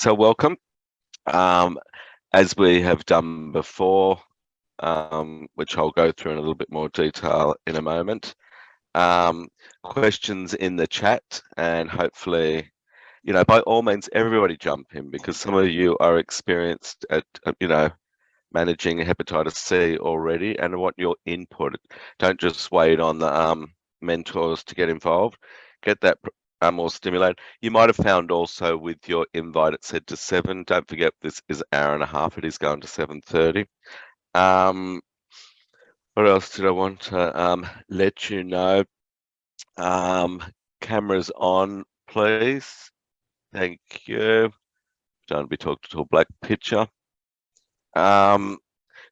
So welcome. As we have done before, which I'll go through in a little bit more detail in a moment, questions in the chat, and hopefully, by all means, everybody jump in, because some of you are experienced at, managing hepatitis C already and want your input. Don't just wait on the mentors to get involved. Get that more stimulated. You might have found also with your invite it said to 7. Don't forget this is an hour and a half. It is going to 7:30. What else did I want to let you know? Cameras on, please. Thank you. Don't be talking to a black picture.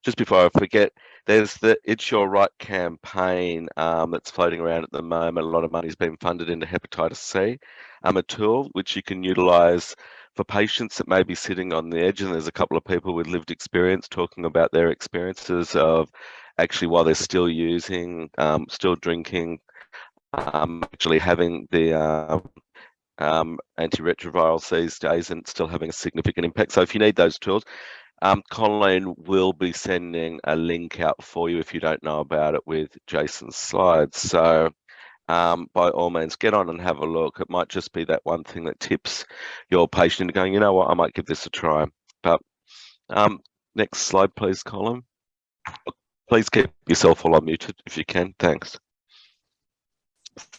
Just before I forget, there's the It's Your Right campaign that's floating around at the moment. A lot of money's been funded into hepatitis C, a tool which you can utilise for patients that may be sitting on the edge. And there's a couple of people with lived experience talking about their experiences of actually while they're still using, still drinking, actually having the antiretrovirals these days and still having a significant impact. So if you need those tools, Colleen will be sending a link out for you if you don't know about it with Jason's slides. So by all means, get on and have a look. It might just be that one thing that tips your patient into going, you know what, I might give this a try. But next slide, please, Colin. Please keep yourself all unmuted if you can. Thanks.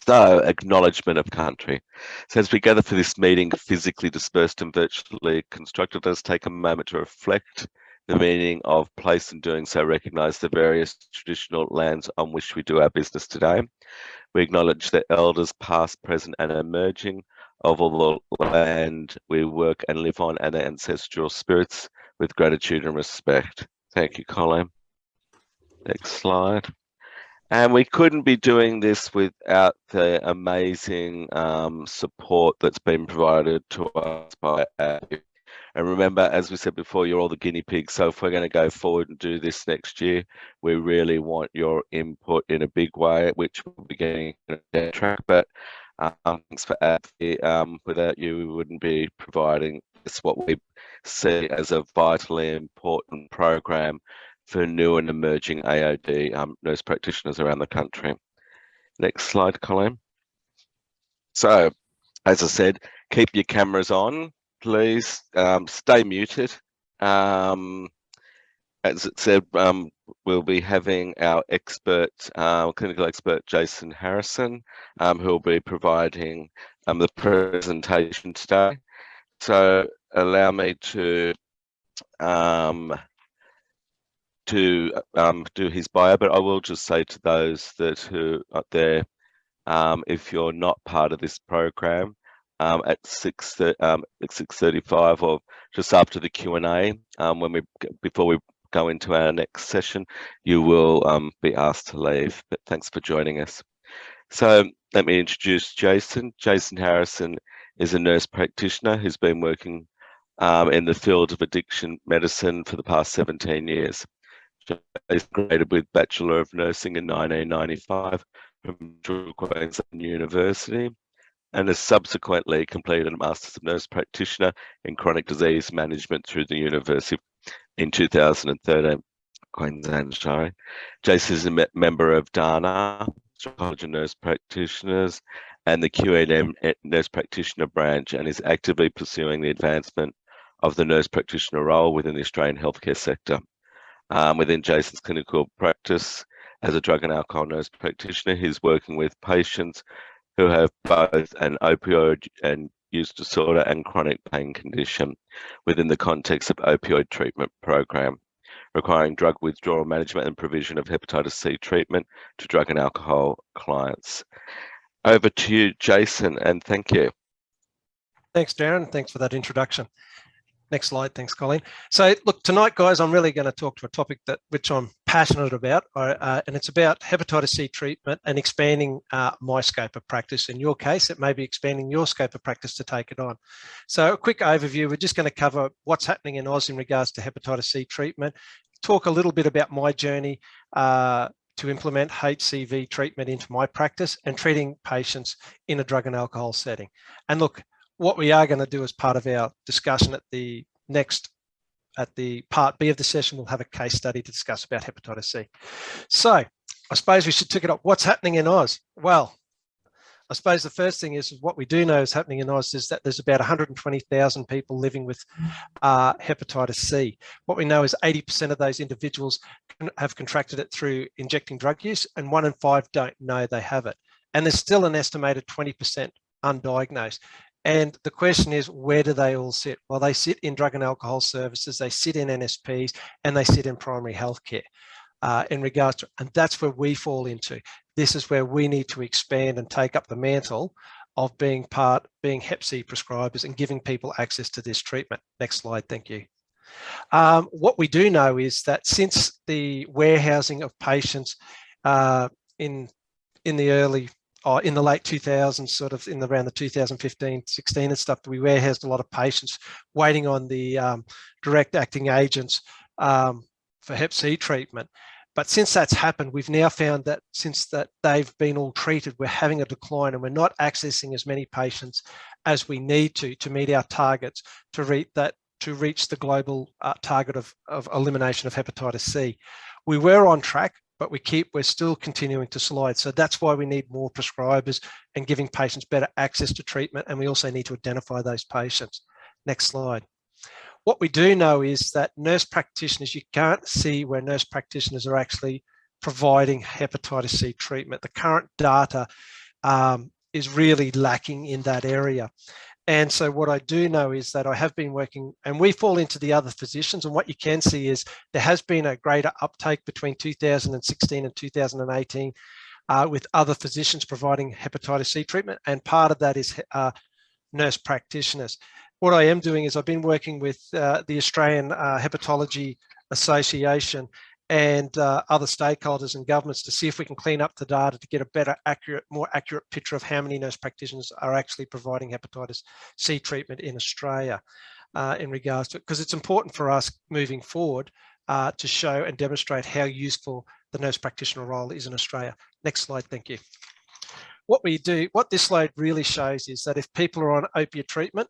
So, acknowledgement of country. So as we gather for this meeting, physically dispersed and virtually constructed, let us take a moment to reflect the meaning of place, and doing so recognise the various traditional lands on which we do our business today. We acknowledge the elders past, present and emerging of all the land we work and live on, and their ancestral spirits, with gratitude and respect. Thank you, Colin. Next slide. And we couldn't be doing this without the amazing support that's been provided to us by ABBY. And remember, as we said before, you're all the guinea pigs. So if we're going to go forward and do this next year, we really want your input in a big way, which we'll be getting on a track. But thanks for ABBY. Without you, we wouldn't be providing this, what we see as a vitally important program for new and emerging AOD nurse practitioners around the country. Next slide, Colleen. So, as I said, keep your cameras on, please. Stay muted. As it said, we'll be having our expert, clinical expert, Jason Harrison, who will be providing the presentation today. So, allow me to do his bio, but I will just say to those that who are there, if you're not part of this program, at 6:35 or just after the Q&A, before we go into our next session, you will be asked to leave. But thanks for joining us. So let me introduce Jason. Jason Harrison is a nurse practitioner who's been working in the field of addiction medicine for the past 17 years. He's graduated with Bachelor of Nursing in 1995 from Queensland University, and has subsequently completed a Masters of Nurse Practitioner in Chronic Disease Management through the University in 2013, Queensland, sorry. Jason is a member of DANA, College of Nurse Practitioners, and the QNM Nurse Practitioner branch, and is actively pursuing the advancement of the nurse practitioner role within the Australian healthcare sector. Within Jason's clinical practice as a drug and alcohol nurse practitioner, he's working with patients who have both an opioid and use disorder and chronic pain condition within the context of opioid treatment program, requiring drug withdrawal management and provision of hepatitis C treatment to drug and alcohol clients. Over to you, Jason, and thank you. Thanks, Darren. Thanks for that introduction. Next slide. Thanks, Colleen. So look, tonight, guys, I'm really going to talk to a topic which I'm passionate about, and it's about hepatitis C treatment and expanding my scope of practice. In your case, it may be expanding your scope of practice to take it on. So a quick overview, we're just going to cover what's happening in Oz in regards to hepatitis C treatment, talk a little bit about my journey to implement HCV treatment into my practice and treating patients in a drug and alcohol setting. And look, what we are going to do as part of our discussion at the part B of the session, we'll have a case study to discuss about hepatitis C. So I suppose we should tick it up. What's happening in Oz? Well, I suppose the first thing is what we do know is happening in Oz is that there's about 120,000 people living with hepatitis C. What we know is 80% of those individuals have contracted it through injecting drug use, and 1 in 5 don't know they have it. And there's still an estimated 20% undiagnosed. And the question is, where do they all sit? Well, they sit in drug and alcohol services, they sit in NSPs, and they sit in primary healthcare. In regards to, and that's where we fall into. This is where we need to expand and take up the mantle of being Hep C prescribers and giving people access to this treatment. Next slide, thank you. What we do know is that since the warehousing of patients in the late 2000s, sort of around the 2015, 16 and stuff, we warehoused a lot of patients waiting on the direct acting agents for Hep C treatment. But since that's happened, we've now found that since they've been all treated, we're having a decline and we're not accessing as many patients as we need to meet our targets to reach the global target of elimination of hepatitis C. We were on track, but we're still continuing to slide. So that's why we need more prescribers and giving patients better access to treatment. And we also need to identify those patients. Next slide. What we do know is that nurse practitioners, you can't see where nurse practitioners are actually providing hepatitis C treatment. The current data is really lacking in that area. And so what I do know is that I have been working, and we fall into the other physicians, and what you can see is there has been a greater uptake between 2016 and 2018 with other physicians providing hepatitis C treatment, and part of that is nurse practitioners. What I am doing is I've been working with the Australian Hepatology Association and other stakeholders and governments to see if we can clean up the data to get a better, more accurate picture of how many nurse practitioners are actually providing hepatitis C treatment in Australia in regards to it, because it's important for us moving forward to show and demonstrate how useful the nurse practitioner role is in Australia. Next slide, thank you. What this slide really shows is that if people are on opiate treatment,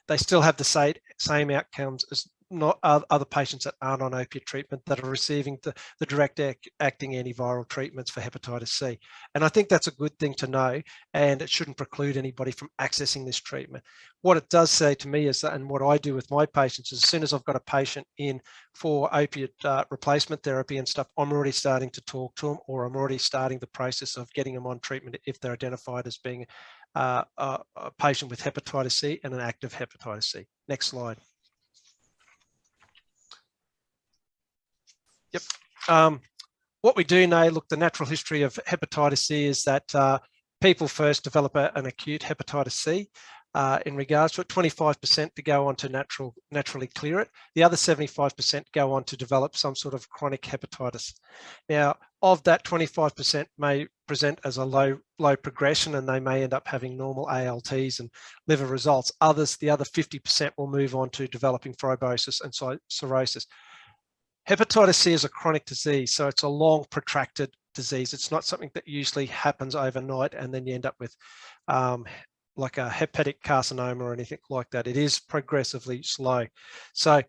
they still have the same outcomes as not other patients that aren't on opiate treatment that are receiving the direct acting antiviral treatments for hepatitis C. And I think that's a good thing to know, and it shouldn't preclude anybody from accessing this treatment. What it does say to me is that, and what I do with my patients, is as soon as I've got a patient in for opiate replacement therapy and stuff, I'm already starting to talk to them, or I'm already starting the process of getting them on treatment if they're identified as being a patient with hepatitis C and an active hepatitis C. Next slide. Yep. What we do know, look, the natural history of hepatitis C is that people first develop an acute hepatitis C. In regards to it, 25% to go on to naturally clear it. The other 75% go on to develop some sort of chronic hepatitis. Now, of that, 25% may present as a low progression, and they may end up having normal ALTs and liver results. The other 50% will move on to developing fibrosis and cirrhosis. Hepatitis C is a chronic disease, so it's a long, protracted disease. It's not something that usually happens overnight and then you end up with like a hepatic carcinoma or anything like that. It is progressively slow. So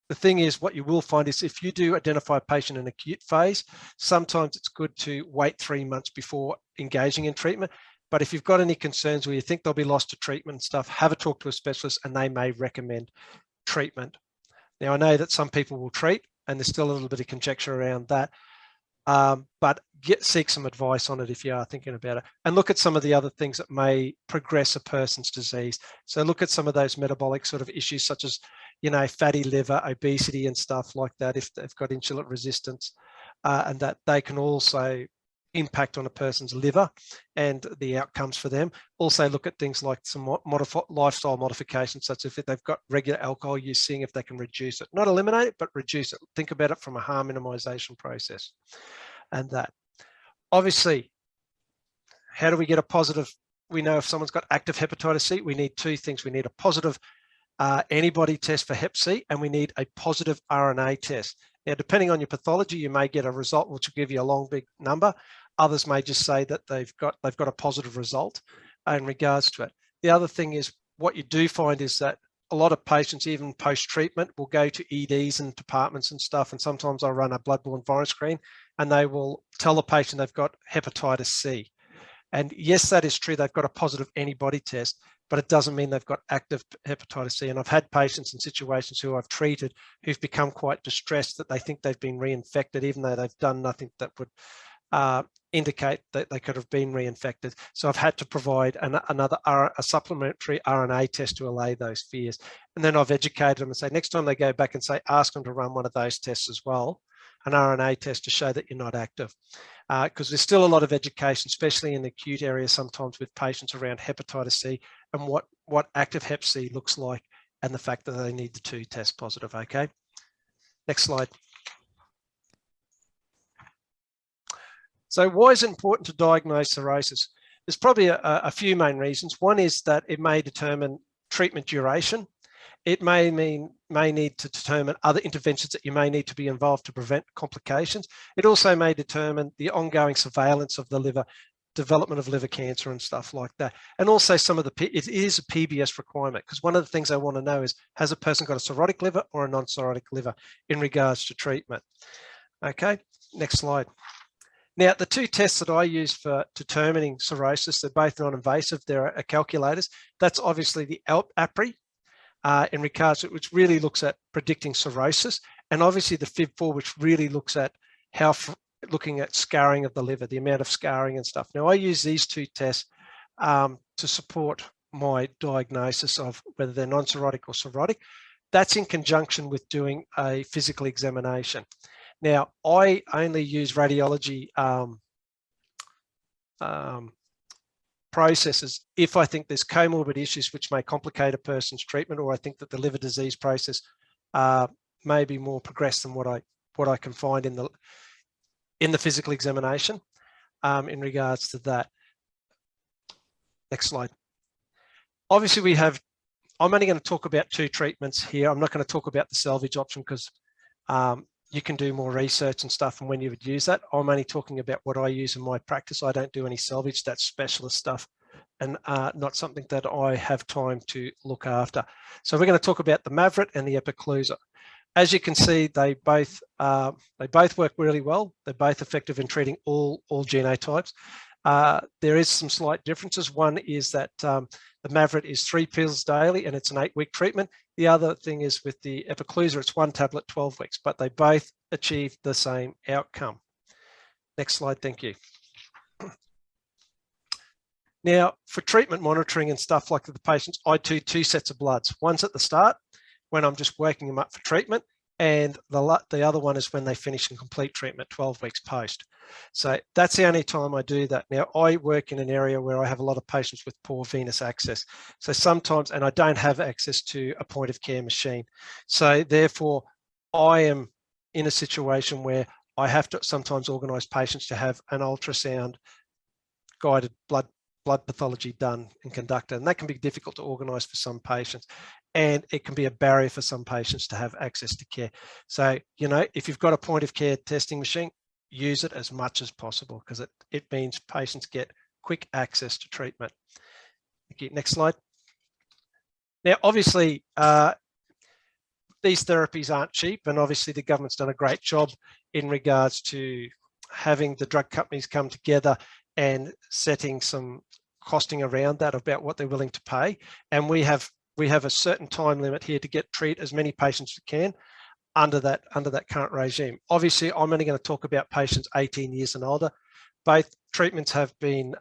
the thing is, what you will find is if you do identify a patient in acute phase, sometimes it's good to wait 3 months before engaging in treatment. But if you've got any concerns where you think they'll be lost to treatment and stuff, have a talk to a specialist and they may recommend treatment. Now, I know that some people will treat, and there's still a little bit of conjecture around that. But seek some advice on it if you are thinking about it. And look at some of the other things that may progress a person's disease. So look at some of those metabolic sort of issues such as, fatty liver, obesity and stuff like that if they've got insulin resistance, and that they can also impact on a person's liver and the outcomes for them. Also look at things like some lifestyle modifications, such as if they've got regular alcohol use, seeing if they can reduce it. Not eliminate it, but reduce it. Think about it from a harm minimization process. And that. Obviously, how do we get a positive? We know if someone's got active hepatitis C, we need two things. We need a positive antibody test for Hep C, and we need a positive RNA test. Now, depending on your pathology, you may get a result which will give you a long, big number. Others may just say that they've got a positive result in regards to it. The other thing is what you do find is that a lot of patients, even post-treatment, will go to EDs and departments and stuff. And sometimes I'll run a bloodborne virus screen and they will tell the patient they've got hepatitis C. And yes, that is true. They've got a positive antibody test, but it doesn't mean they've got active hepatitis C. And I've had patients in situations who I've treated who've become quite distressed that they think they've been reinfected, even though they've done nothing that would indicate that they could have been reinfected. So I've had to provide a supplementary RNA test to allay those fears. And then I've educated them and say, next time they go back and say, ask them to run one of those tests as well, an RNA test to show that you're not active. Because there's still a lot of education, especially in the acute area, sometimes with patients around hepatitis C and what active hep C looks like and the fact that they need to test positive, okay? Next slide. So why is it important to diagnose cirrhosis? There's probably a few main reasons. One is that it may determine treatment duration. It may need to determine other interventions that you may need to be involved to prevent complications. It also may determine the ongoing surveillance of the liver, development of liver cancer and stuff like that. And also it is a PBS requirement, because one of the things I want to know is, has a person got a cirrhotic liver or a non-cirrhotic liver in regards to treatment? Okay, next slide. Now, the two tests that I use for determining cirrhosis, they're both non-invasive. They're calculators. That's obviously the APRI in regards to, which really looks at predicting cirrhosis, and obviously the FIB4, which really looks at looking at scarring of the liver, the amount of scarring and stuff. Now, I use these two tests to support my diagnosis of whether they're non-cirrhotic or cirrhotic. That's in conjunction with doing a physical examination. Now, I only use radiology processes if I think there's comorbid issues which may complicate a person's treatment, or I think that the liver disease process may be more progressed than what I can find in the physical examination in regards to that. Next slide. Obviously, I'm only going to talk about two treatments here. I'm not going to talk about the salvage option because you can do more research and stuff and when you would use that. I'm only talking about what I use in my practice. I don't do any salvage. That's specialist stuff and not something that I have time to look after. So we're going to talk about the Mavorite and the epiclusa. As you can see, they both work really well. They're both effective in treating all genotypes. There is some slight differences. One is that the Mavorite is 3 pills daily and it's an 8-week treatment. The other thing is with the epiclusa, it's 1 tablet, 12 weeks, but they both achieve the same outcome. Next slide, thank you. Now, for treatment monitoring and stuff like the patients, I do 2 sets of bloods. One's at the start when I'm just working them up for treatment, and the other one is when they finish and complete treatment 12 weeks post. So that's the only time I do that. Now, I work in an area where I have a lot of patients with poor venous access. So sometimes, and I don't have access to a point of care machine. So therefore, I am in a situation where I have to sometimes organise patients to have an ultrasound guided blood pathology done and conducted. And that can be difficult to organise for some patients. And it can be a barrier for some patients to have access to care. So, you know, if you've got a point of care testing machine, use it as much as possible because it means patients get quick access to treatment. Thank you. Next slide. Now, obviously, these therapies aren't cheap, and obviously the government's done a great job in regards to having the drug companies come together and setting some costing around that about what they're willing to pay. And we have a certain time limit here to treat as many patients as we can under that current regime. Obviously, I'm only going to talk about patients 18 years and older. Both treatments have been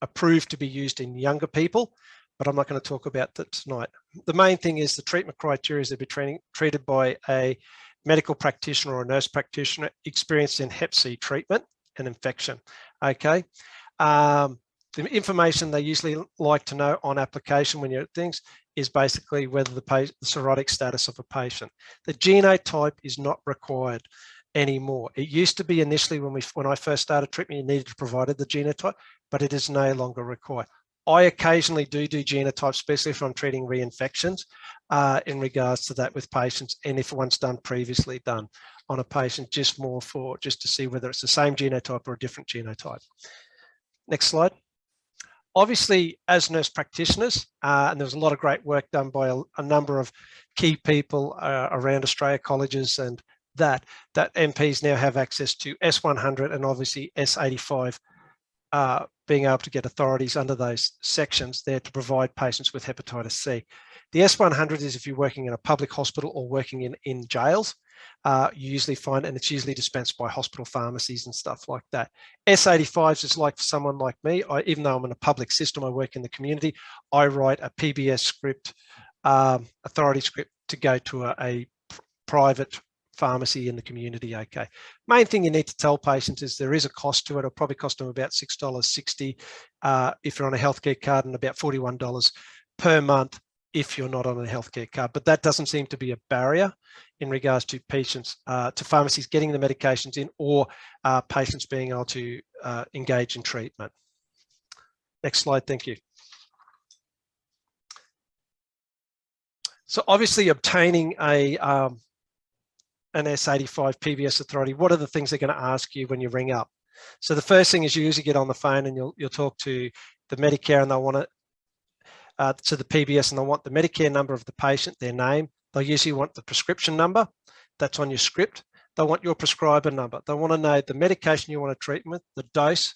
approved to be used in younger people, but I'm not going to talk about that tonight. The main thing is the treatment criteria is they'll be treated by a medical practitioner or a nurse practitioner experienced in hep C treatment and infection. Okay. The information they usually like to know on application when you're at things is basically whether the cirrhotic status of a patient. The genotype is not required anymore. It used to be initially when I first started treatment, you needed to provide the genotype, but it is no longer required. I occasionally do genotype, especially if I'm treating reinfections in regards to that with patients, and if one's previously done on a patient, just to see whether it's the same genotype or a different genotype. Next slide. Obviously, as nurse practitioners, and there was a lot of great work done by a number of key people around Australia, colleges, and that MPs now have access to S100 and obviously S85, being able to get authorities under those sections there to provide patients with hepatitis C. The S100 is if you're working in a public hospital or working in jails, you usually find, and it's usually dispensed by hospital pharmacies and stuff like that. S85s is like for someone like me, even though I'm in a public system, I work in the community, I write a PBS script, authority script to go to a private pharmacy in the community. Okay. Main thing you need to tell patients is there is a cost to it. It'll probably cost them about $6.60 if you're on a healthcare card, and about $41 per month if you're not on a healthcare card. But that doesn't seem to be a barrier in regards to patients, to pharmacies getting the medications in, or patients being able to engage in treatment. Next slide, thank you. So obviously obtaining an S85 PBS Authority, what are the things they're going to ask you when you ring up? So the first thing is you usually get on the phone and you'll talk to the Medicare, and they'll want it to the PBS, and they'll want the Medicare number of the patient, their name. They'll usually want the prescription number that's on your script. They'll want your prescriber number. They want to know the medication you want to treat with, the dose,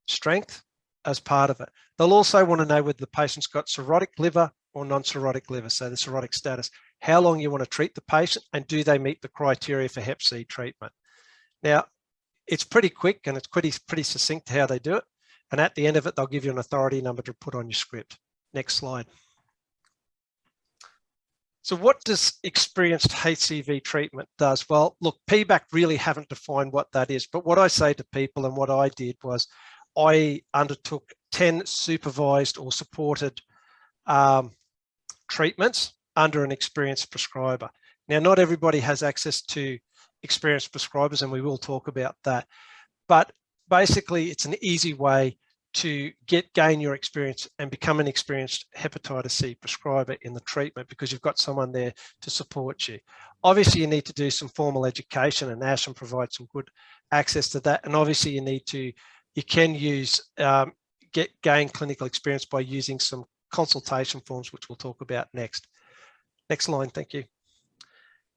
strength as part of it. They'll also want to know whether the patient's got cirrhotic liver or non-cirrhotic liver, so the cirrhotic status, how long you want to treat the patient, and do they meet the criteria for Hep C treatment. Now, it's pretty quick and it's pretty succinct how they do it. And at the end of it, they'll give you an authority number to put on your script. Next slide. So what does experienced HCV treatment does? Well, look, PBAC really haven't defined what that is, but what I say to people and what I did was I undertook 10 supervised or supported treatments under an experienced prescriber. Now, not everybody has access to experienced prescribers, and we will talk about that. But basically, it's an easy way to gain your experience and become an experienced hepatitis C prescriber in the treatment, because you've got someone there to support you. Obviously, you need to do some formal education, and ASHM provides some good access to that. And obviously, you can use, gain clinical experience by using some consultation forms, which we'll talk about next. Next line, thank you.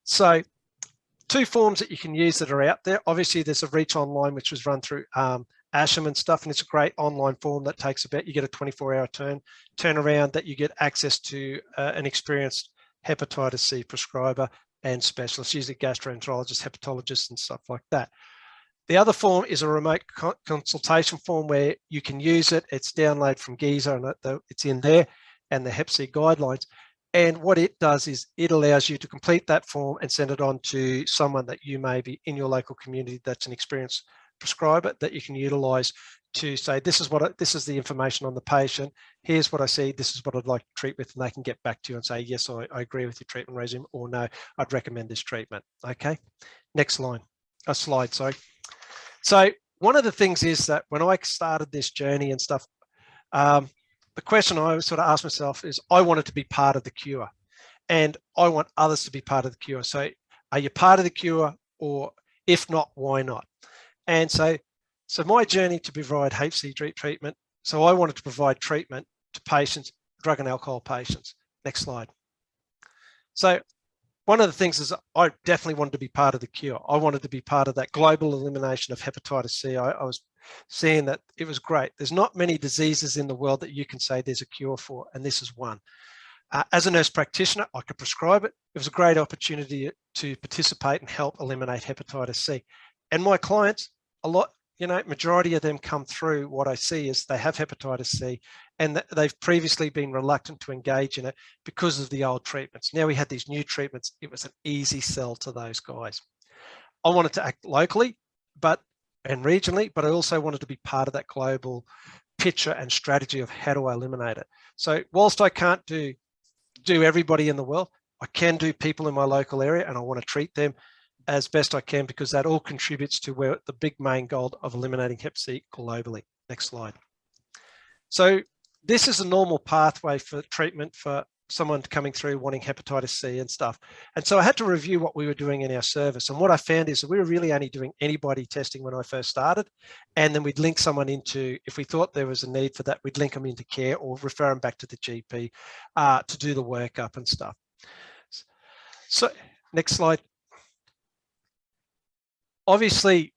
So 2 forms that you can use that are out there. Obviously, there's a Reach Online, which was run through ASHM and stuff, and it's a great online form that takes you get a 24-hour turnaround, that you get access to an experienced hepatitis C prescriber and specialist, usually gastroenterologists, hepatologists, and stuff like that. The other form is a remote consultation form where you can use it. It's downloaded from Giza, and it's in there, and the Hep C guidelines. And what it does is it allows you to complete that form and send it on to someone that you may be in your local community that's an experienced prescriber that you can utilize to say, this is the information on the patient. Here's what I see. This is what I'd like to treat with, and they can get back to you and say, yes, I agree with your treatment regimen, or no, I'd recommend this treatment. Okay, next slide, sorry. So one of the things is that when I started this journey and stuff, the question I sort of asked myself is, I wanted to be part of the cure, and I want others to be part of the cure. So are you part of the cure, or if not, why not? And so my journey to provide HCV treatment, so I wanted to provide treatment to patients, drug and alcohol patients. Next slide. So one of the things is I definitely wanted to be part of the cure. I wanted to be part of that global elimination of hepatitis C. I was seeing that it was great. There's not many diseases in the world that you can say there's a cure for, and this is one. As a nurse practitioner, I could prescribe it. It was a great opportunity to participate and help eliminate hepatitis C. And my clients, majority of them come through, what I see is they have hepatitis C, and they've previously been reluctant to engage in it because of the old treatments. Now we had these new treatments. It was an easy sell to those guys. I wanted to act locally and regionally, but I also wanted to be part of that global picture and strategy of how do I eliminate it. So whilst I can't do everybody in the world, I can do people in my local area, and I want to treat them as best I can, because that all contributes to where the big main goal of eliminating Hep C globally. Next slide. So this is a normal pathway for treatment for someone coming through wanting hepatitis C and stuff. And so I had to review what we were doing in our service. And what I found is that we were really only doing antibody testing when I first started. And then we'd link someone into, if we thought there was a need for that, we'd link them into care or refer them back to the GP to do the workup and stuff. So next slide. Obviously,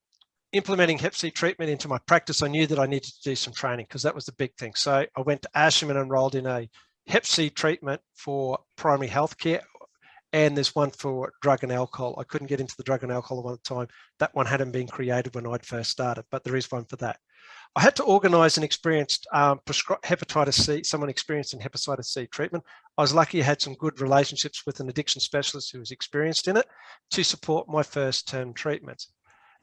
implementing Hep C treatment into my practice, I knew that I needed to do some training because that was the big thing. So I went to Ayrsham and enrolled in a Hep C treatment for primary healthcare, and there's one for drug and alcohol. I couldn't get into the drug and alcohol one at the time. That one hadn't been created when I'd first started, but there is one for that. I had to organise an experienced hepatitis C, someone experienced in hepatitis C treatment. I was lucky I had some good relationships with an addiction specialist who was experienced in it to support my first term treatments.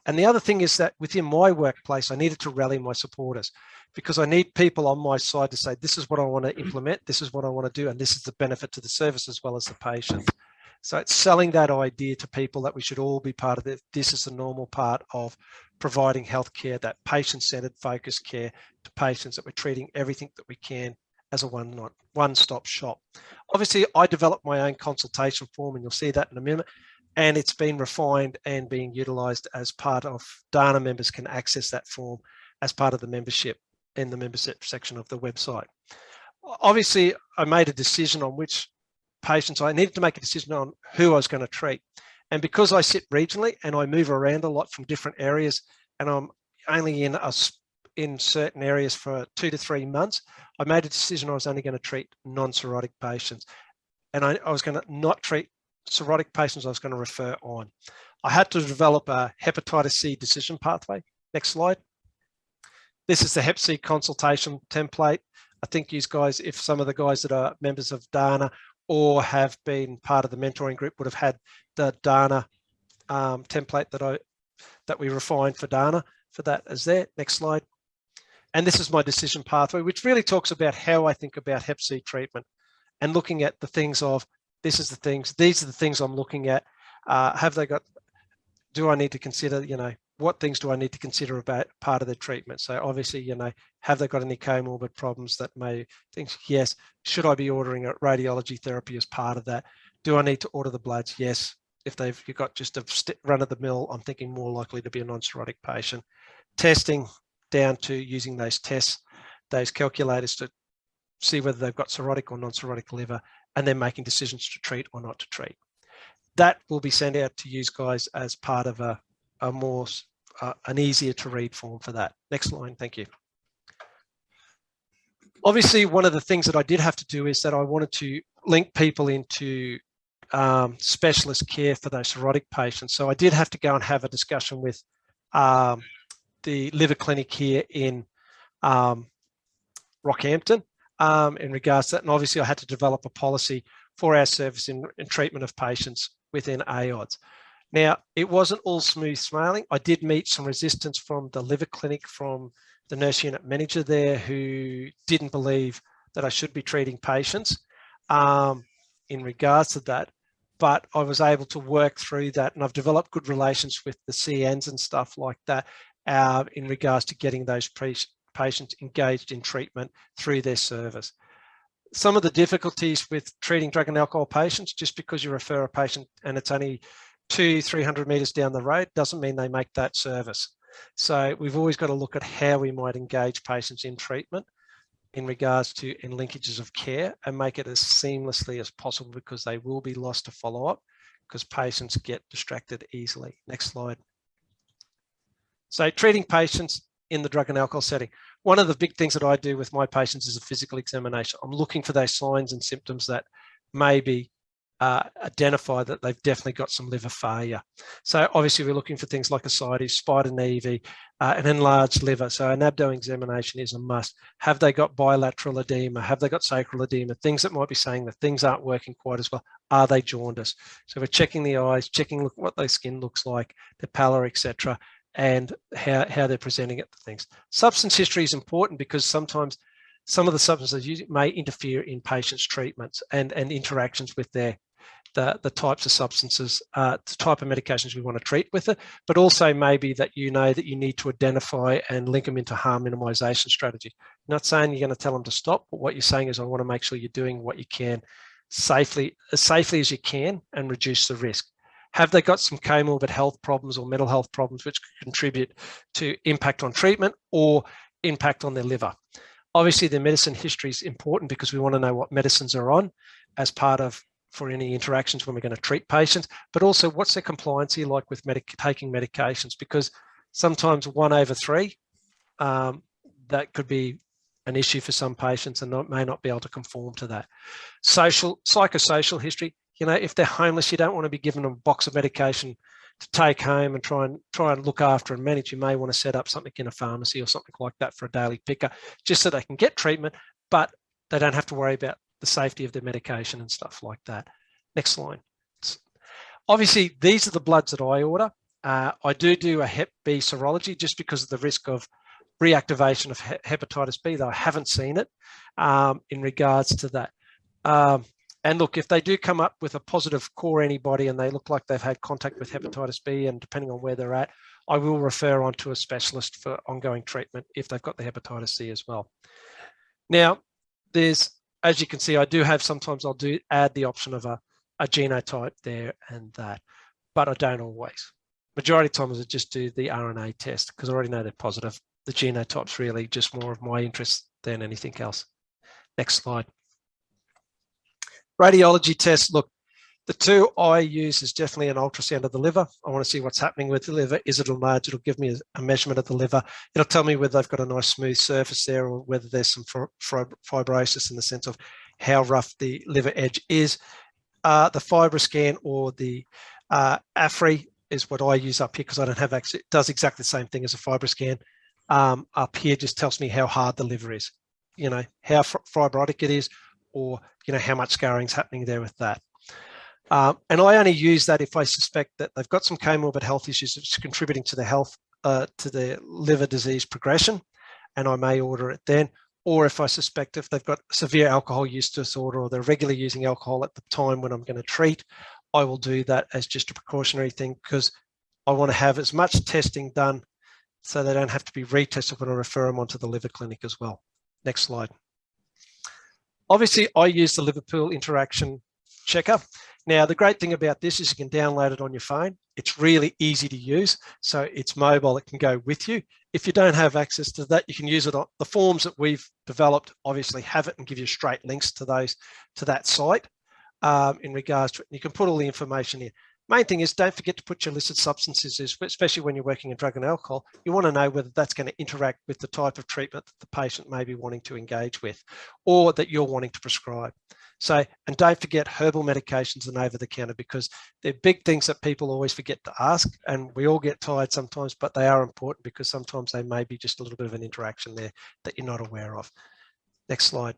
And the other thing is that within my workplace, I needed to rally my supporters because I need people on my side to say, this is what I want to implement, this is what I want to do, and this is the benefit to the service as well as the patient. So it's selling that idea to people that we should all be part of it. This is a normal part of providing healthcare, that patient-centered focused care to patients, that we're treating everything that we can as a one-stop shop. Obviously, I developed my own consultation form, and you'll see that in a minute. And it's been refined and being utilised as part of DANA members can access that form as part of the membership in the membership section of the website. Obviously, I made a decision on which patients, I needed to make a decision on who I was going to treat. And because I sit regionally and I move around a lot from different areas, and I'm only in certain areas for 2 to 3 months, I made a decision I was only going to treat non-cirrhotic patients. And I was going to not treat cirrhotic patients, I was going to refer on. I had to develop a hepatitis C decision pathway. Next slide. This is the Hep C consultation template. I think you guys, if some of the guys that are members of DANA or have been part of the mentoring group would have had the DANA template that we refined for DANA, for that is there. Next slide. And this is my decision pathway, which really talks about how I think about Hep C treatment and looking at the things of, these are the things I'm looking at. Do I need to consider, what things do I need to consider about part of the treatment? So obviously, have they got any comorbid problems that may think, yes. Should I be ordering a radiology therapy as part of that? Do I need to order the bloods? Yes. If you've got just a run of the mill, I'm thinking more likely to be a non-cirrhotic patient. Testing down to using those tests, those calculators to see whether they've got cirrhotic or non-cirrhotic liver, and then making decisions to treat or not to treat. That will be sent out to you guys as part of an easier to read form for that. Next line, thank you. Obviously, one of the things that I did have to do is that I wanted to link people into specialist care for those cirrhotic patients. So I did have to go and have a discussion with the liver clinic here in Rockhampton in regards to that. And obviously I had to develop a policy for our service in treatment of patients within AODS. Now, it wasn't all smooth sailing. I did meet some resistance from the liver clinic, from the nurse unit manager there, who didn't believe that I should be treating patients in regards to that. But I was able to work through that, and I've developed good relations with the CNs and stuff like that in regards to getting those patients engaged in treatment through their service. Some of the difficulties with treating drug and alcohol patients, just because you refer a patient and it's only 200-300 meters down the road, doesn't mean they make that service. So we've always got to look at how we might engage patients in treatment in regards to linkages of care and make it as seamlessly as possible, because they will be lost to follow up because patients get distracted easily. Next slide. So treating patients in the drug and alcohol setting. One of the big things that I do with my patients is a physical examination. I'm looking for those signs and symptoms that maybe identify that they've definitely got some liver failure. So obviously we're looking for things like ascites, spider nevi, an enlarged liver. So an abdo examination is a must. Have they got bilateral edema? Have they got sacral edema? Things that might be saying that things aren't working quite as well. Are they jaundiced? So we're checking the eyes, checking what their skin looks like, their pallor, etc., and how they're presenting it to things. Substance history is important because sometimes some of the substances used may interfere in patients' treatments and interactions with the types of substances, the type of medications we want to treat with it, but also maybe that you need to identify and link them into harm minimization strategy. Not saying you're going to tell them to stop, but what you're saying is I want to make sure you're doing what you can as safely as you can and reduce the risk. Have they got some comorbid health problems or mental health problems which could contribute to impact on treatment or impact on their liver? Obviously, their medicine history is important because we want to know what medicines are on as part of for any interactions when we're going to treat patients, but also what's their compliancy like with taking medications, because sometimes 1/3, that could be an issue for some patients and may not be able to conform to that. Psychosocial history, if they're homeless, you don't want to be giving them a box of medication to take home and try and look after and manage. You may want to set up something in a pharmacy or something like that for a daily picker, just so they can get treatment, but they don't have to worry about the safety of their medication and stuff like that. Next slide. Obviously, these are the bloods that I order. I do a Hep B serology just because of the risk of reactivation of hepatitis B, though I haven't seen it in regards to that. And look, if they do come up with a positive core antibody and they look like they've had contact with hepatitis B, and depending on where they're at, I will refer on to a specialist for ongoing treatment if they've got the hepatitis C as well. Now, as you can see, I do have, sometimes I'll add the option of a genotype there and that, but I don't always. Majority of times I just do the RNA test because I already know they're positive. The genotype's really just more of my interest than anything else. Next slide. Radiology tests, look, the two I use is definitely an ultrasound of the liver. I want to see what's happening with the liver. Is it enlarged? It'll give me a measurement of the liver. It'll tell me whether they've got a nice smooth surface there or whether there's some fibrosis in the sense of how rough the liver edge is. The FibroScan or the AFRI is what I use up here because I don't have access. It does exactly the same thing as a FibroScan. Up here just tells me how hard the liver is, how fibrotic it is, or how much scarring is happening there with that. And I only use that if I suspect that they've got some comorbid health issues that's contributing to the health, to the liver disease progression, and I may order it then. Or if I suspect if they've got severe alcohol use disorder or they're regularly using alcohol at the time when I'm going to treat, I will do that as just a precautionary thing because I want to have as much testing done so they don't have to be retested when I refer them onto the liver clinic as well. Next slide. Obviously, I use the Liverpool Interaction checker. Now, the great thing about this is you can download it on your phone. It's really easy to use. So it's mobile, it can go with you. If you don't have access to that, you can use it on the forms that we've developed, obviously have it and give you straight links to that site in regards to it. You can put all the information in. Main thing is don't forget to put your illicit substances, especially when you're working in drug and alcohol. You want to know whether that's going to interact with the type of treatment that the patient may be wanting to engage with or that you're wanting to prescribe. So, and don't forget herbal medications and over-the-counter because they're big things that people always forget to ask, and we all get tired sometimes, but they are important because sometimes they may be just a little bit of an interaction there that you're not aware of. Next slide.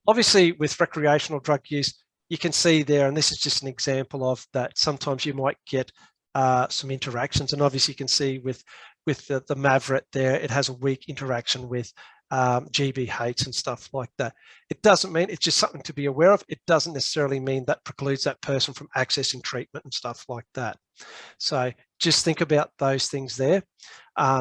Obviously, with recreational drug use, you can see there, and this is just an example of that, sometimes you might get some interactions, and obviously you can see with the Mavret there, it has a weak interaction with GBH and stuff like that. It doesn't mean, it's just something to be aware of. It doesn't necessarily mean that precludes that person from accessing treatment and stuff like that. So just think about those things there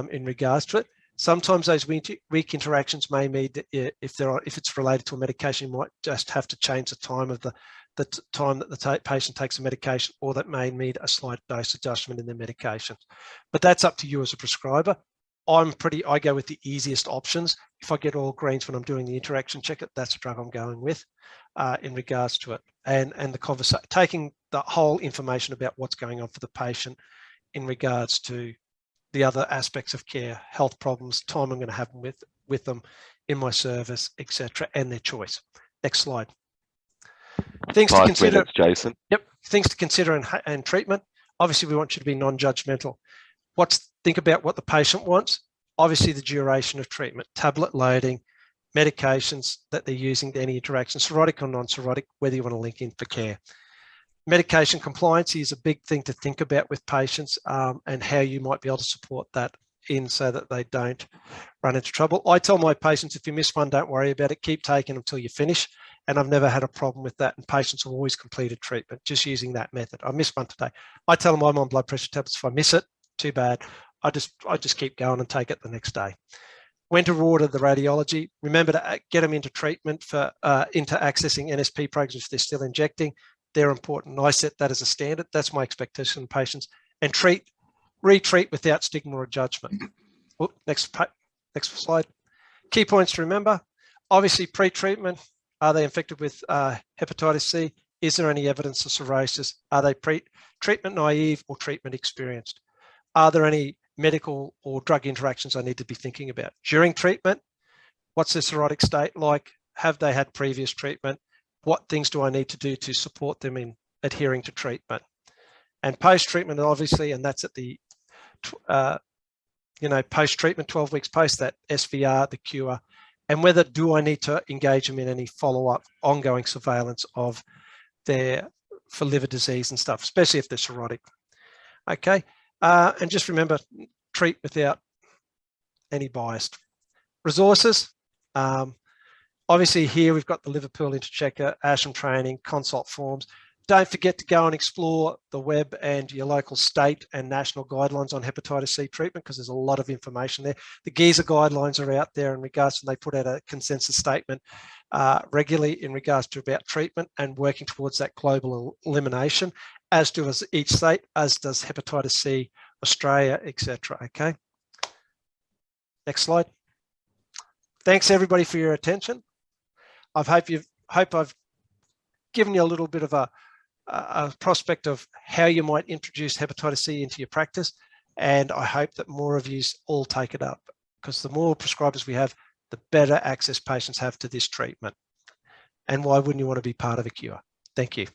in regards to it. Sometimes those weak interactions may mean that if it's related to a medication, you might just have to change the time of the time that the patient takes a medication, or that may need a slight dose adjustment in their medication. But that's up to you as a prescriber. I go with the easiest options. If I get all greens when I'm doing the interaction check, that's the drug I'm going with in regards to it. And the conversation, taking the whole information about what's going on for the patient in regards to the other aspects of care, health problems, time I'm going to have with them in my service, etc., and their choice. Next slide. Things to consider, minutes, Jason. Yep. Things to consider and treatment. Obviously, we want you to be non-judgmental. Think about what the patient wants. Obviously, the duration of treatment, tablet loading, medications that they're using, any interaction, cirrhotic or non-cirrhotic, whether you want to link in for care. Medication compliance is a big thing to think about with patients and how you might be able to support that in so that they don't run into trouble. I tell my patients, if you miss one, don't worry about it. Keep taking until you finish. And I've never had a problem with that. And patients have always completed treatment just using that method. I missed one today. I tell them I'm on blood pressure tablets. If I miss it, too bad. I just keep going and take it the next day. when to order the radiology. Remember to get them into treatment for into accessing NSP programs if they're still injecting. They're important. I set that as a standard. That's my expectation of patients. And retreat without stigma or judgment. Whoop, next slide. Key points to remember. Obviously, pre-treatment. Are they infected with hepatitis C? Is there any evidence of cirrhosis? Are they treatment naive or treatment experienced? Are there any medical or drug interactions I need to be thinking about? During treatment, what's their cirrhotic state like? Have they had previous treatment? What things do I need to do to support them in adhering to treatment? And post-treatment, obviously, and that's at the, post-treatment, 12 weeks post that SVR, the cure, and whether do I need to engage them in any follow-up ongoing surveillance of for liver disease and stuff, especially if they're cirrhotic. Okay, and just remember, treat without any bias. Resources, obviously here we've got the Liverpool Interaction, ASHM training, consult forms. Don't forget to go and explore the web and your local state and national guidelines on hepatitis C treatment, because there's a lot of information there. The GISA guidelines are out there in regards to, they put out a consensus statement regularly in regards to about treatment and working towards that global elimination, as does each state, as does hepatitis C Australia, etc. Okay. Next slide. Thanks everybody for your attention. I hope I've given you a little bit of a prospect of how you might introduce hepatitis C into your practice, and I hope that more of you all take it up, because the more prescribers we have, the better access patients have to this treatment. And why wouldn't you want to be part of a cure? Thank you.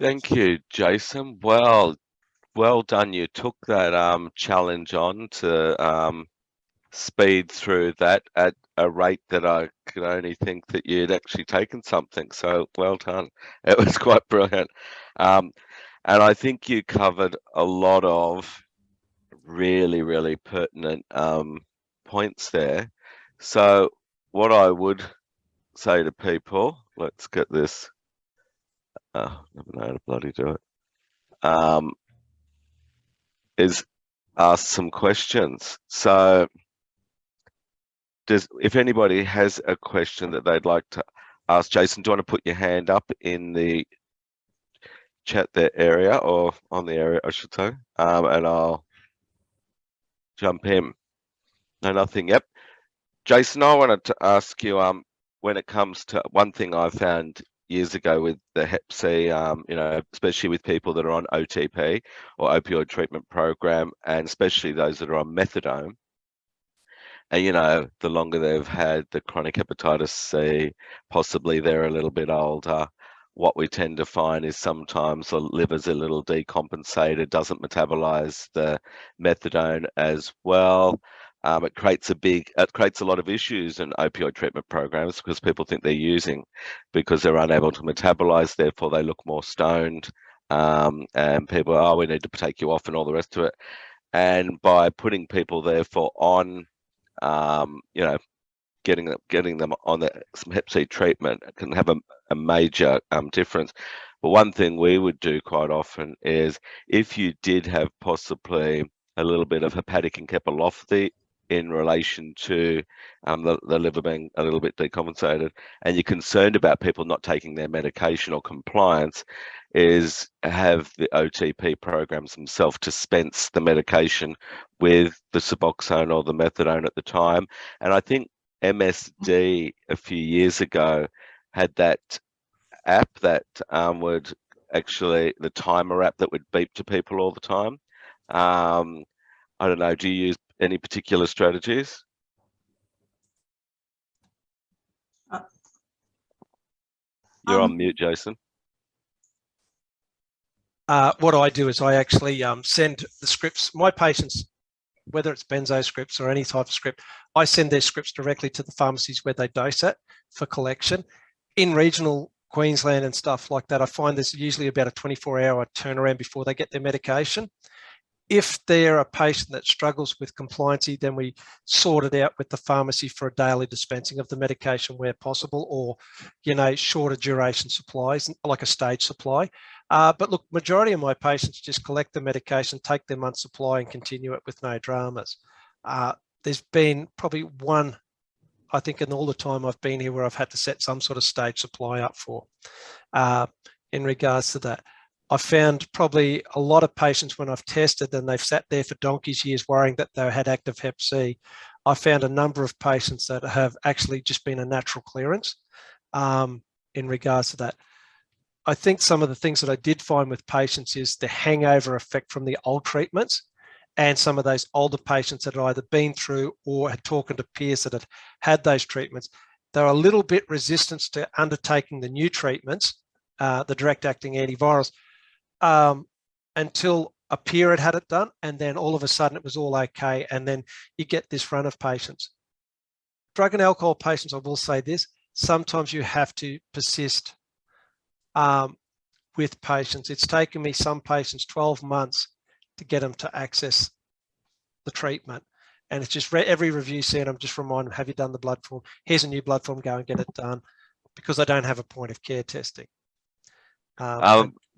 Thank you, Jason. Well done. You took that challenge on to speed through that at a rate that I could only think that you'd actually taken something. So well done. It was quite brilliant. And I think you covered a lot of really, really pertinent points there. So what I would say to people, let's get this. Never know how to bloody do it. Is ask some questions. So if anybody has a question that they'd like to ask Jason, do you want to put your hand up in the chat there area, or on the area, I should say, and I'll jump in. No, nothing. Yep. Jason, I wanted to ask you, when it comes to one thing I found years ago with the Hep C, especially with people that are on OTP or opioid treatment program, and especially those that are on methadone, and the longer they've had the chronic hepatitis C, possibly they're a little bit older, what we tend to find is sometimes the liver's a little decompensated, doesn't metabolize the methadone as well. It creates a lot of issues in opioid treatment programs, because people think they're using because they're unable to metabolize, therefore they look more stoned, and people, oh, we need to take you off and all the rest of it. And by putting people therefore on getting them on some Hep C treatment can have a major difference. But one thing we would do quite often is, if you did have possibly a little bit of hepatic encephalopathy in relation to the liver being a little bit decompensated, and you're concerned about people not taking their medication or compliance, is have the OTP programs themselves dispense the medication with the Suboxone or the methadone at the time. And I think MSD a few years ago had that app that would actually, the timer app that would beep to people all the time. I don't know, do you use any particular strategies? You're on mute, Jason. What I do is I actually send the scripts, my patients, whether it's benzo scripts or any type of script, I send their scripts directly to the pharmacies where they dose at for collection. In regional Queensland and stuff like that, I find there's usually about a 24-hour turnaround before they get their medication. If they're a patient that struggles with compliancy, then we sort it out with the pharmacy for a daily dispensing of the medication where possible, or, shorter duration supplies, like a stage supply. But look, majority of my patients just collect the medication, take their month's supply and continue it with no dramas. There's been probably one, I think, in all the time I've been here where I've had to set some sort of stage supply up for. In regards to that, I found probably a lot of patients when I've tested and they've sat there for donkey's years worrying that they had active Hep C. I found a number of patients that have actually just been a natural clearance in regards to that. I think some of the things that I did find with patients is the hangover effect from the old treatments, and some of those older patients that had either been through or had talked to peers that had had those treatments. They're a little bit resistant to undertaking the new treatments, the direct-acting antivirals, until a peer had it done, and then all of a sudden it was all okay, and then you get this run of patients. Drug and alcohol patients, I will say this, sometimes you have to persist with patients. It's taken me some patients 12 months to get them to access the treatment. And it's just every review said, I'm just reminding them, have you done the blood form? Here's a new blood form, go and get it done, because I don't have a point of care testing.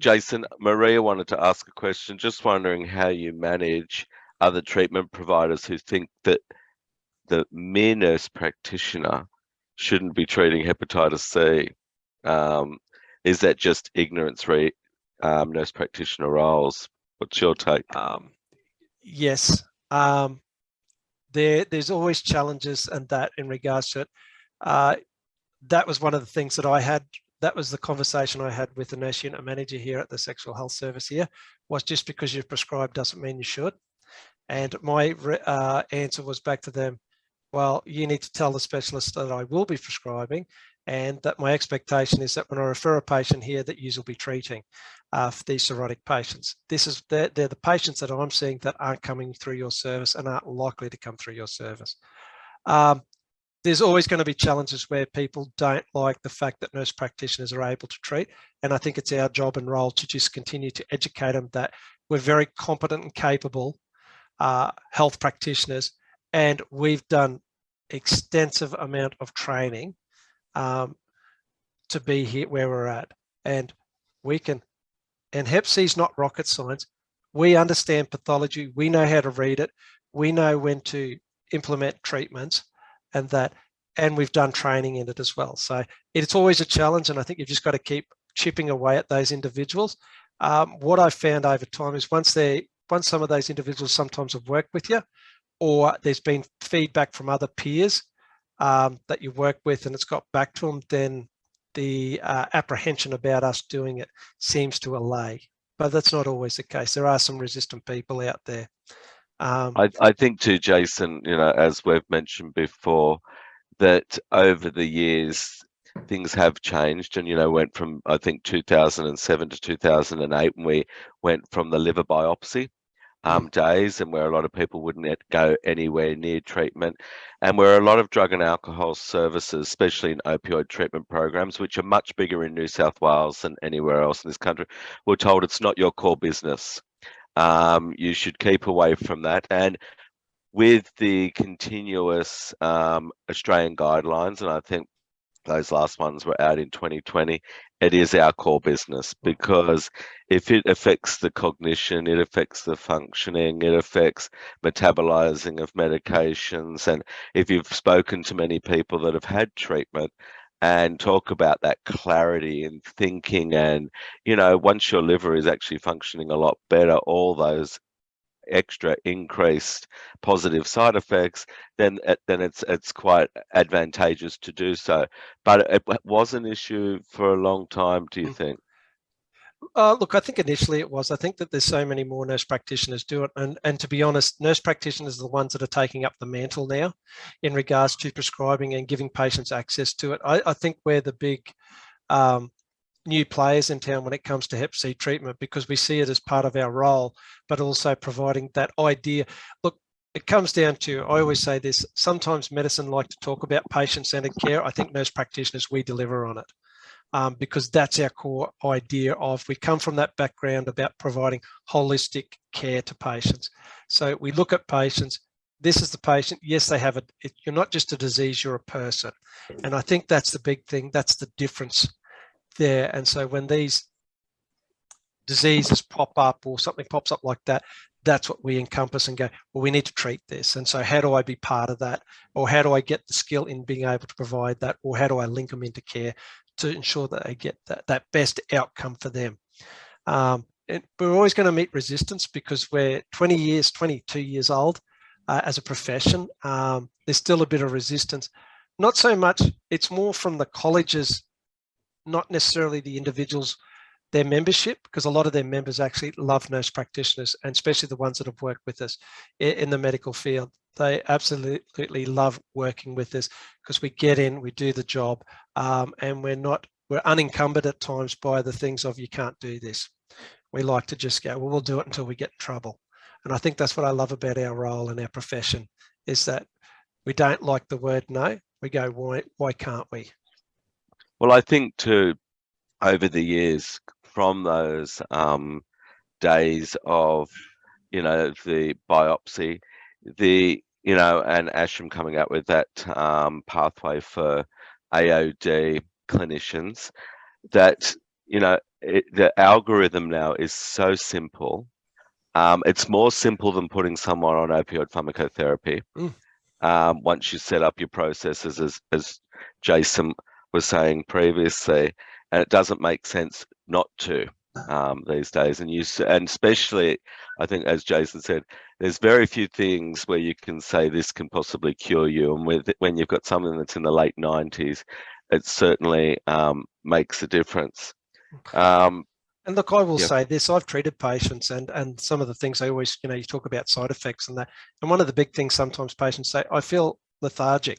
Jason, Maria wanted to ask a question, just wondering how you manage other treatment providers who think that the mere nurse practitioner shouldn't be treating hepatitis C. Is that just ignorance nurse practitioner roles? What's your take? Yes. There's always challenges and that in regards to it. That was one of the things that I had. That was the conversation I had with the nurse unit manager here at the sexual health service here, was just because you're prescribed doesn't mean you should. And my answer was back to them, well, you need to tell the specialist that I will be prescribing, and that my expectation is that when I refer a patient here that you will be treating for these cirrhotic patients. They're the patients that I'm seeing that aren't coming through your service and aren't likely to come through your service. There's always going to be challenges where people don't like the fact that nurse practitioners are able to treat. And I think it's our job and role to just continue to educate them that we're very competent and capable health practitioners. And we've done extensive amount of training to be here where we're at. And we can, and Hep C is not rocket science. We understand pathology. We know how to read it. We know when to implement treatments. And we've done training in it as well. So it's always a challenge, and I think you've just got to keep chipping away at those individuals. What I've found over time is once some of those individuals sometimes have worked with you, or there's been feedback from other peers that you work with and it's got back to them, then the apprehension about us doing it seems to allay. But that's not always the case. There are some resistant people out there. I think too, Jason, as we've mentioned before, that over the years, things have changed and, went from, I think, 2007 to 2008, when we went from the liver biopsy days, and where a lot of people wouldn't go anywhere near treatment, and where a lot of drug and alcohol services, especially in opioid treatment programs, which are much bigger in New South Wales than anywhere else in this country, were told it's not your core business. You should keep away from that. And with the continuous Australian guidelines, and I think those last ones were out in 2020, it is our core business, because if it affects the cognition, it affects the functioning, it affects metabolizing of medications. And if you've spoken to many people that have had treatment and talk about that clarity in thinking, and, once your liver is actually functioning a lot better, all those extra increased positive side effects, then it's quite advantageous to do so. But it was an issue for a long time, do you think? Look, I think initially it was. I think that there's so many more nurse practitioners do it. And to be honest, nurse practitioners are the ones that are taking up the mantle now in regards to prescribing and giving patients access to it. I think we're the big new players in town when it comes to Hep C treatment, because we see it as part of our role, but also providing that idea. Look, it comes down to, I always say this, sometimes medicine like to talk about patient-centered care. I think nurse practitioners, we deliver on it, because that's our core idea of, we come from that background about providing holistic care to patients. So we look at patients, this is the patient, yes, they have you're not just a disease, you're a person. And I think that's the big thing, that's the difference there. And so when these diseases pop up or something pops up like that, that's what we encompass and go, well, we need to treat this. And so how do I be part of that? Or how do I get the skill in being able to provide that? Or how do I link them into care to ensure that they get that best outcome for them? We're always going to meet resistance because we're 22 years old as a profession. There's still a bit of resistance. Not so much, it's more from the colleges, not necessarily the individuals, their membership, because a lot of their members actually love nurse practitioners, and especially the ones that have worked with us in the medical field. They absolutely love working with us because we get in, we do the job, and we're unencumbered at times by the things of, you can't do this. We like to just go, well, we'll do it until we get in trouble. And I think that's what I love about our role and our profession, is that we don't like the word no. We go, why can't we? Well, I think too, over the years, from those days of, the biopsy, and Ashram coming out with that pathway for AOD clinicians, that, the algorithm now is so simple. It's more simple than putting someone on opioid pharmacotherapy. Once you set up your processes, as Jason was saying previously, and it doesn't make sense not to these days. And especially, I think, as Jason said, there's very few things where you can say this can possibly cure you. And when you've got something that's in the late 90s, it certainly makes a difference. And look, I will say this, I've treated patients, and some of the things I always, you talk about side effects and that. And one of the big things sometimes patients say, I feel lethargic.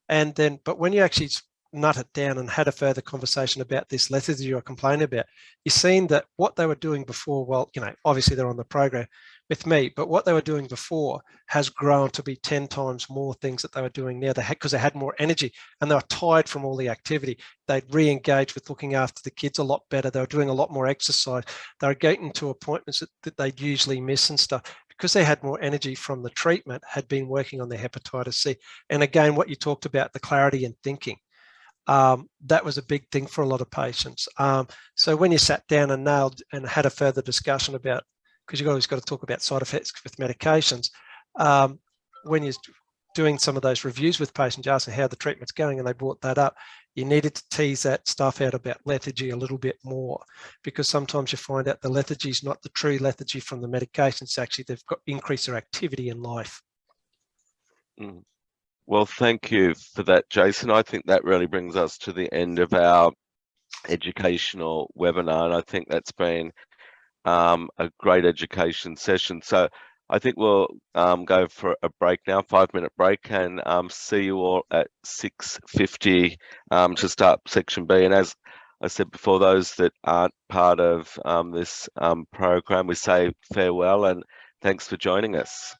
But when you actually nut it down and had a further conversation about this lethargy you're complaining about, you're seeing that what they were doing before, well, obviously they're on the program with me, but what they were doing before has grown to be 10 times more things that they were doing now, because they had more energy and they were tired from all the activity. They'd re-engage with looking after the kids a lot better. They were doing a lot more exercise. They were getting to appointments that they'd usually miss and stuff, because they had more energy from the treatment, had been working on their hepatitis C. And again, what you talked about, the clarity and thinking, that was a big thing for a lot of patients. So when you sat down and nailed and had a further discussion about, because you've always got to talk about side effects with medications, when you're doing some of those reviews with patients, asking how the treatment's going, and they brought that up, you needed to tease that stuff out about lethargy a little bit more, because sometimes you find out the lethargy is not the true lethargy from the medications. Actually, they've got increased their activity in life. Well, thank you for that, Jason. I think that really brings us to the end of our educational webinar, and I think that's been a great education session. So I think we'll go for a break now, 5-minute break, and see you all at 6:50 to start section B. And as I said before, those that aren't part of this program, we say farewell and thanks for joining us.